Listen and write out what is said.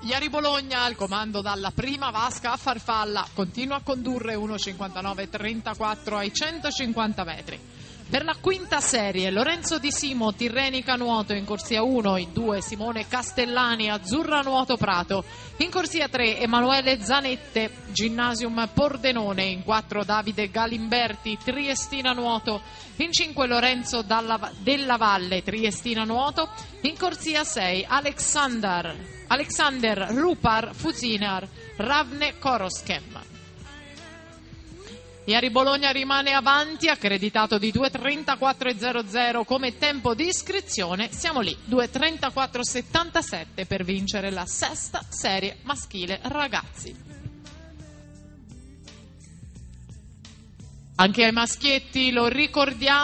Iari Bologna al comando dalla prima vasca a farfalla continua a condurre 1.59.34 ai 150 metri. Per la quinta serie Lorenzo Di Simo Tirrenica Nuoto in corsia 1, in 2 Simone Castellani Azzurra Nuoto Prato, in corsia 3 Emanuele Zanette Ginnasium Pordenone, in 4 Davide Galimberti Triestina Nuoto, in 5 Lorenzo Della Valle Triestina Nuoto, in corsia 6 Alexander Rupar Fusinar Ravne Koroskem. Iari Bologna rimane avanti, accreditato di 2.34.00 come tempo di iscrizione. Siamo lì, 2.34.77 per vincere la sesta serie maschile ragazzi. Anche ai maschietti lo ricordiamo.